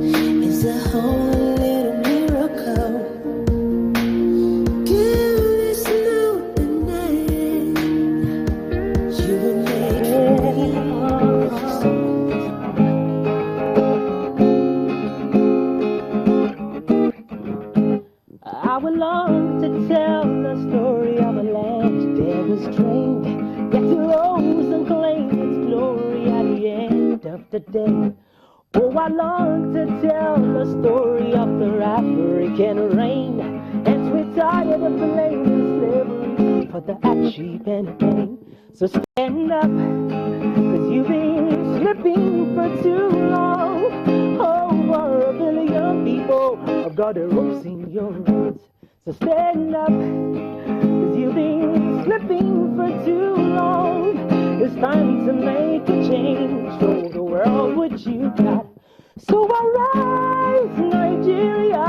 is a whole little miracle. Give this note the name you were made for me. I would long to tell the story of a land that was trained, yet rose and claimed its glory at the end of the day. Oh, I long to tell the story of the African reign, and we're tired of blaming slavery for the achieve and pain. So stand up, cause you've been slipping for too long. Over 1 billion people have got the ropes in your hands. So stand up, cause you've been slipping for too long. It's time to make a change, show the world what you got. So arise, Nigeria,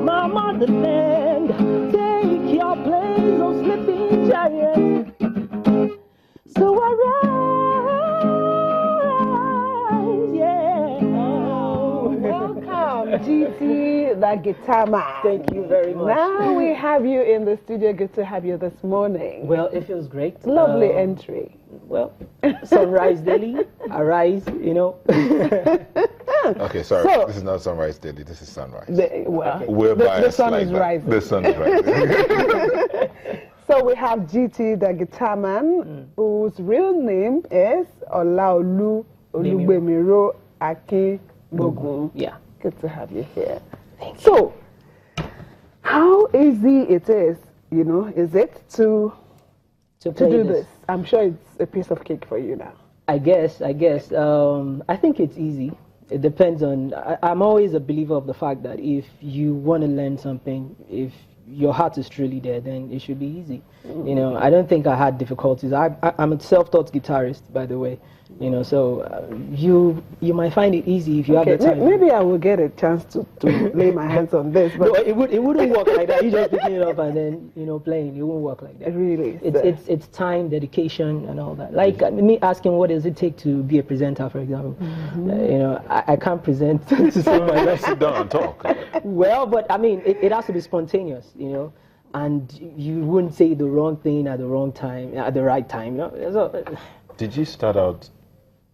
my motherland, take your place, oh sleeping giant. So arise, yeah. Welcome, GT, the Guitarman. Thank you very much. Now we have you in the studio. Good to have you this morning. Well, it feels great. Lovely entry. Well, sunrise daily, arise, you know. Okay, sorry. So- this is not sunrise daily. This is sunrise. We're We're biased the sun like is that. rising. The sun is rising. So we have GT, the Guitarman, whose real name is Olaolu Olugbemiro Akinbogun. Yeah. Good to have you here. So, how easy it is, you know, is it to do this? I'm sure it's a piece of cake for you now. I guess. I think it's easy. It depends on. I'm always a believer of the fact that if you want to learn something, if your heart is truly there, then it should be easy. You know, I don't think I had difficulties. I'm a self-taught guitarist, by the way. You know, so you might find it easy if you have the time. Maybe I will get a chance to lay my hands on this, but No, it wouldn't work like that. You just picking it up and then playing. It won't work like that. really, It's time, dedication, and all that. Like me asking, what does it take to be a presenter, for example? I can't present to someone else. Sit down and talk. Well, but I mean, it has to be spontaneous, and you wouldn't say the wrong thing at the wrong time, at the right time. So, Did you start out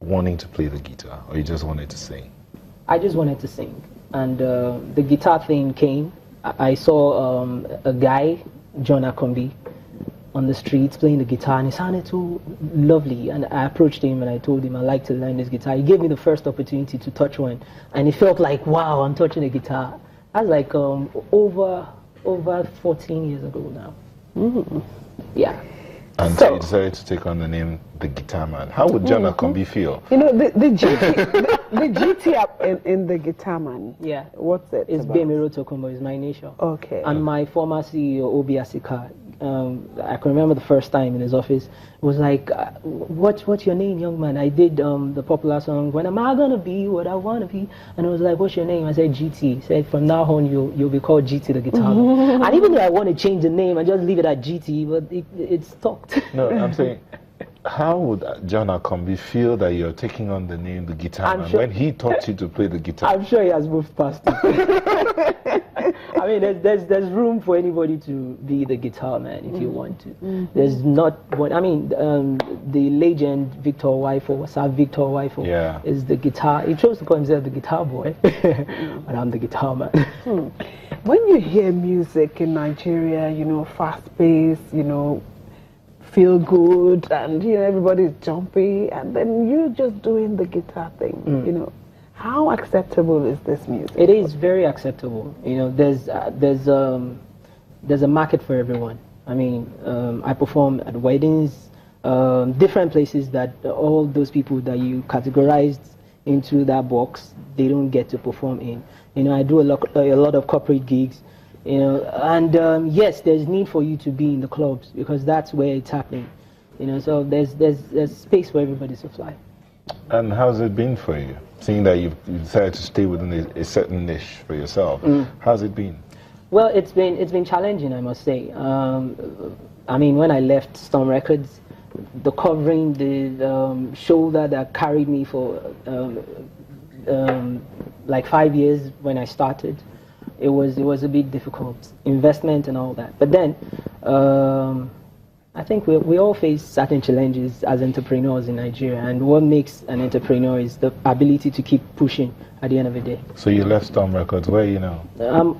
wanting to play the guitar, or you just wanted to sing? I just wanted to sing, and the guitar thing came. I saw a guy, John Akombi, on the streets playing the guitar, and it sounded so lovely. And I approached him and I told him I'd like to learn this guitar. He gave me the first opportunity to touch one, and it felt like, wow, I'm touching a guitar. That's like over 14 years ago now. Yeah. And so you decided to take on the name the Guitarman. How would John Akombi feel? You know, the GT up in the Guitarman. Yeah. What's it? It's Bemiro Tokumbo, is my initial. Okay. And my former CEO, Obi Asika, I can remember the first time in his office, was like, what's your name, young man? I did the popular song, When Am I Gonna Be What I Wanna Be? And it was like, what's your name? I said, GT. He said, from now on, you'll be called GT the Guitarman. And even though I want to change the name and just leave it at GT, but it stuck. No, I'm saying, how would John Akombi feel that you're taking on the name the Guitarman when he taught you to play the guitar? I'm sure he has moved past it. I mean, there's room for anybody to be the guitar man if you want to. There's not one. I mean, the legend Victor Waifo, Sir Victor Waifo, is the guitar. He chose to call himself the guitar boy, but I'm the guitar man. When you hear music in Nigeria, fast-paced, feel good, and everybody's jumpy, and then you're just doing the guitar thing. How acceptable is this music? It is very acceptable. There's a market for everyone. I mean, I perform at weddings, different places that all those people that you categorized into that box, they don't get to perform in. I do a lot of corporate gigs. And yes, there's need for you to be in the clubs because that's where it's happening. So there's space for everybody to fly. And how's it been for you, seeing that you've decided to stay within a certain niche for yourself? How's it been? Well, it's been challenging, I must say. I mean, when I left Storm Records, the covering, the shoulder that carried me for like 5 years when I started, it was a bit difficult, investment and all that. But then I think we all face certain challenges as entrepreneurs in Nigeria, and what makes an entrepreneur is the ability to keep pushing at the end of the day. So you left Storm Records. Where are you now?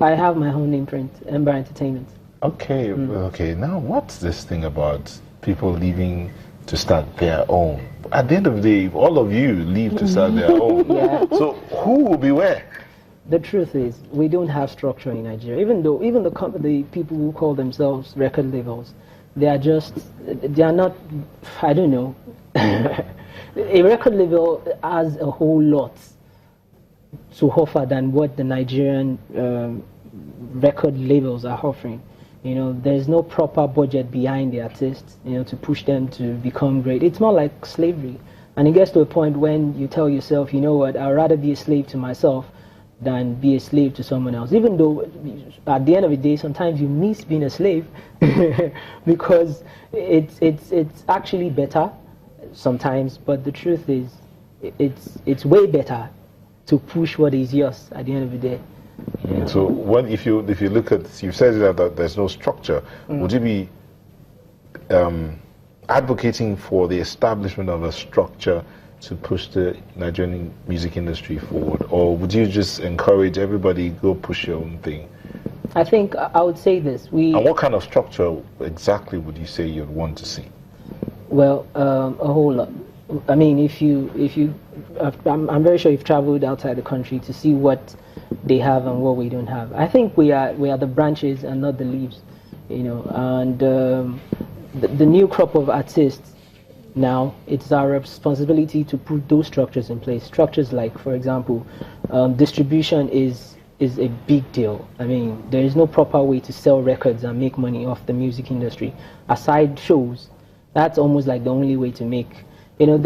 I have my own imprint, Ember Entertainment. Okay, okay. Now, what's this thing about people leaving to start their own? At the end of the day, all of you leave to start their own. Yeah. So who will be where? The truth is, we don't have structure in Nigeria. Even the people who call themselves record labels, they are not, I don't know. A record label has a whole lot to offer than what the Nigerian record labels are offering. You know, there's no proper budget behind the artists, you know, to push them to become great. It's more like slavery. And it gets to a point when you tell yourself, you know what, I'd rather be a slave to myself than be a slave to someone else. Even though at the end of the day, sometimes you miss being a slave because it's actually better sometimes, but the truth is it's way better to push what is yours at the end of the day. Yeah. So what if you look at, you said that there's no structure, would you be advocating for the establishment of a structure to push the Nigerian music industry forward, or would you just encourage everybody go push your own thing? I think I would say this. And what kind of structure exactly would you say you'd want to see? Well, a whole lot. I mean, I'm very sure you've traveled outside the country to see what they have and what we don't have. I think we are the branches and not the leaves, you know. And the new crop of artists now, it's our responsibility to put those structures in place. Structures like, for example, distribution is a big deal. I mean, there is no proper way to sell records and make money off the music industry. Aside shows, that's almost like the only way to make. You know,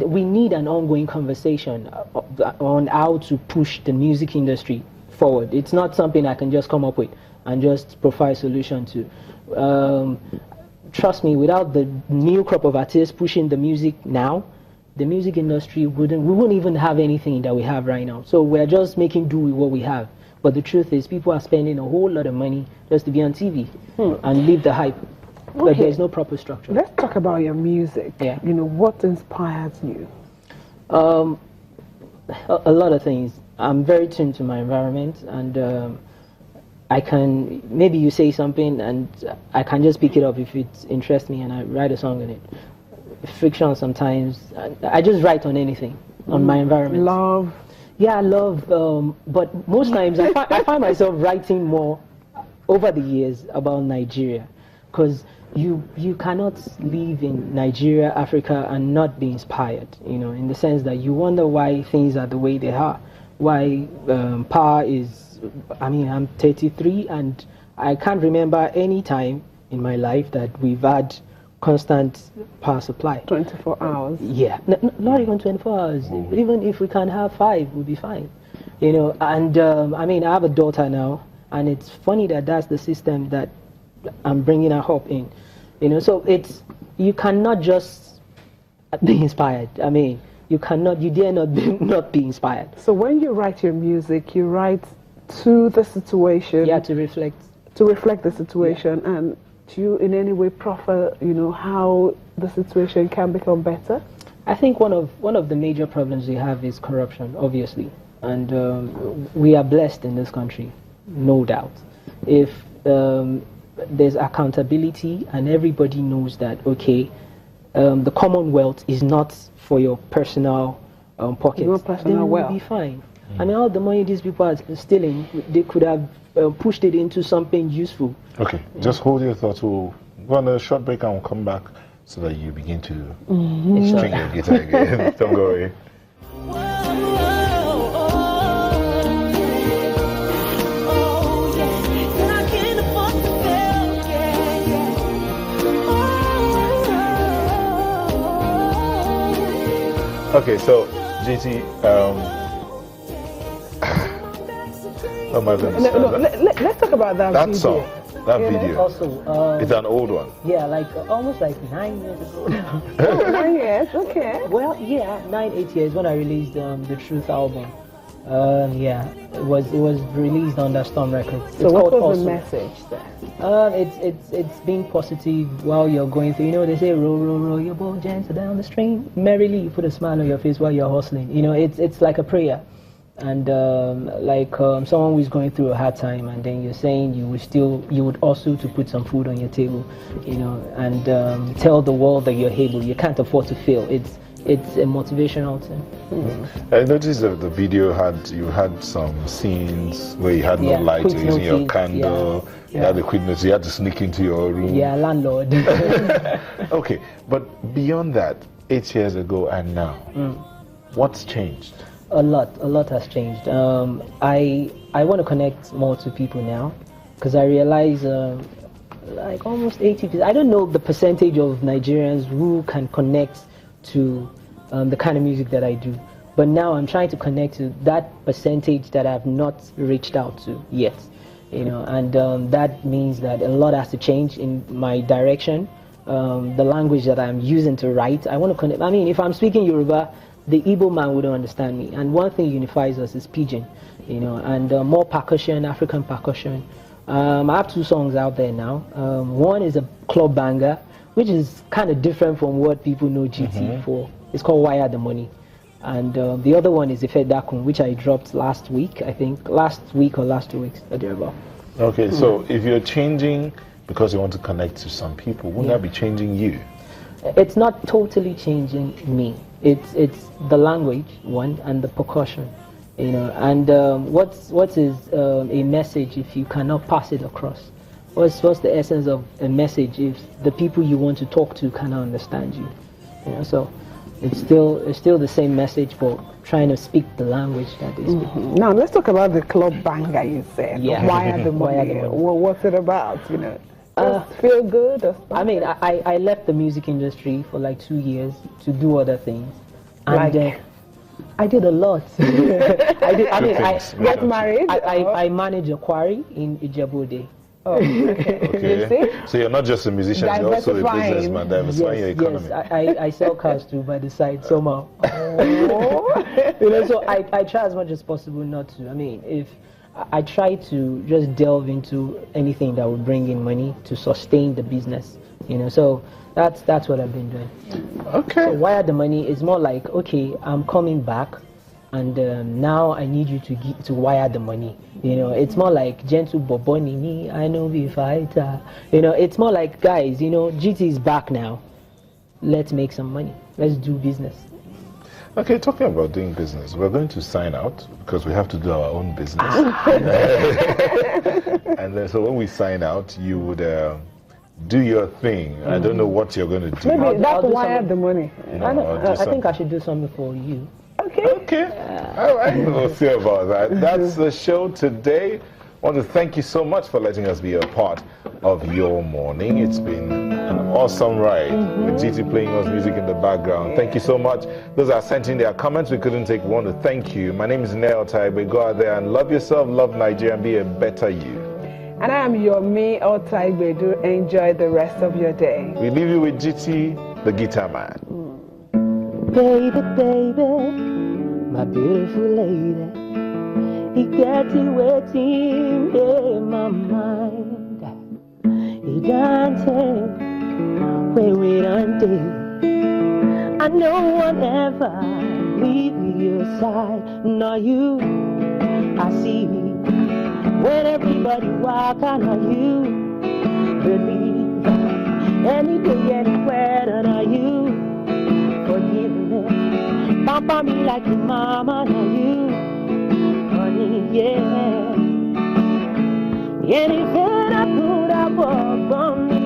we need an ongoing conversation on how to push the music industry forward. It's not something I can just come up with and just provide a solution to. Trust me, without the new crop of artists pushing the music now, the music industry wouldn't even have anything that we have right now. So we're just making do with what we have. But the truth is, people are spending a whole lot of money just to be on TV and live the hype. Okay. But there's no proper structure. Let's talk about your music. Yeah. You know, what inspires you? A lot of things. I'm very tuned to my environment, and I can, maybe you say something and I can just pick it up if it interests me and I write a song on it. Fiction sometimes, I just write on anything, on my environment. Love? Yeah, I love, but most times I find myself writing more over the years about Nigeria, because you cannot live in Nigeria, Africa, and not be inspired, you know, in the sense that you wonder why things are the way they are, why power is, I mean, I'm 33 and I can't remember any time in my life that we've had constant power supply. 24 hours? Yeah, not even 24 hours. Even if we can have 5, we'll be fine. You know, and I mean, I have a daughter now, and it's funny that that's the system that I'm bringing her up in. You know, so you cannot just be inspired. I mean, you dare not be inspired. So when you write your music, you write to the situation. Yeah, to reflect the situation, yeah. And do you in any way proffer, you know, how the situation can become better? I think one of the major problems we have is corruption, obviously, and we are blessed in this country, no doubt. If there's accountability and everybody knows that, okay, the Commonwealth is not for your personal pockets, your personal then wealth, we'll be fine. I mean, all the money these people are stealing, they could have pushed it into something useful. Okay, just hold your thoughts. We'll go on a short break and we'll come back so that you begin to string your guitar again. Don't go away. Okay, so JT, let's talk about that video. Song. That You know? video. Also, It's an old one. yeah, like almost like 9 years ago now. Oh, 9 years, okay. Well, yeah, 8 years when I released the Truth album. Yeah, it was released under Storm Records. So what was Also. the message there? It's being positive while you're going through. You know, they say roll, roll, roll your boat gently down the stream. Merrily, you put a smile on your face while you're hustling. You know, it's like a prayer. And someone who's going through a hard time, and then you're saying you would also to put some food on your table, you know, and tell the world that you're able. You can't afford to fail. It's a motivational thing. I noticed that the video you had some scenes where you had no light, quick you're using your notice, candle, you had the quick notice, you had to sneak into your room. Yeah, landlord. Okay, but beyond that, 8 years ago and now, what's changed? A lot has changed. I want to connect more to people now, because I realize like almost 80%. I don't know the percentage of Nigerians who can connect to the kind of music that I do, but now I'm trying to connect to that percentage that I've not reached out to yet. You know, and that means that a lot has to change in my direction. The language that I'm using to write, I want to connect. I mean, if I'm speaking Yoruba, the Igbo man wouldn't understand me. And one thing unifies us is pidgin, you know, and more percussion, African percussion. I have 2 songs out there now. One is a club banger, which is kind of different from what people know GT for. It's called Wire the Money. And the other one is Ife Dakun, which I dropped last week, I think. Last week or last 2 weeks, thereabout. Okay, so if you're changing because you want to connect to some people, wouldn't that be changing you? It's not totally changing me. It's the language, one, and the percussion, you know. And what is a message if you cannot pass it across? What's the essence of a message if the people you want to talk to cannot understand you? You know, so it's still the same message, but trying to speak the language that they speak. Now let's talk about the club banger you said. Yeah. Why are the Why are money? the money? Well, what's it about? You know, just feel good or something? I mean, I left the music industry for like 2 years to do other things, and Like? I did a lot. I did. I mean, Get married? I manage a quarry in Ijebu-Ode. Oh, okay. You see? So you're not just a musician, you're also a Diversifying. businessman, diversifying your economy. Yes, I sell cars too by the side somehow. Oh. You know, so I try as much as possible not to. I mean, if I try to just delve into anything that would bring in money to sustain the business, you know, so that's what I've been doing. Okay. So Wire the Money is more like, okay, I'm coming back, and now I need you to wire the money. You know, it's more like gentle boboni me, I know we fighter. You know, it's more like, guys, you know, GT is back now. Let's make some money. Let's do business. Okay, talking about doing business, we're going to sign out because we have to do our own business. And then, so when we sign out, you would do your thing. I don't know what you're going to do. Maybe I'll that's do why some- the money. I think I should do something for you. Okay. Okay. All right. We'll see about that. That's the show today. I want to thank you so much for letting us be a part of your morning. It's been an awesome ride with GT playing us music in the background. Thank you so much. Those that sent in their comments, we couldn't take. We want to thank you. My name is Nell Taigbe. Go out there and love yourself, love Nigeria, and be a better you. And I am your me, Otaigbe. Do enjoy the rest of your day. We leave you with GT, the Guitarman. Baby, baby, my beautiful lady, he gets you waiting in my mind. He dancing where we done did. I know one ever leave your side, nor you. I see when everybody walk, I know you believe any day, anywhere, and are you forgive me? Papa me like your mama, know you, honey, yeah. Anything I could have walked on me,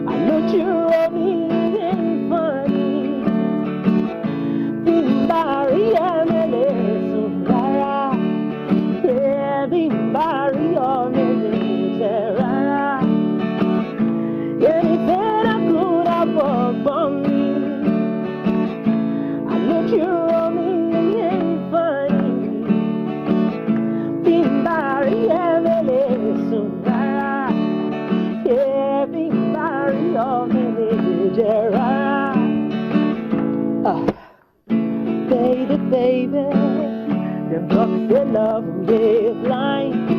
I know you owe me any funny. Bimbari amele surara, yeah, bimbari amele surara. Anything I could have walked on me, I know you owe me any funny. Bimbari amele surara. They love 'em, yeah, blind.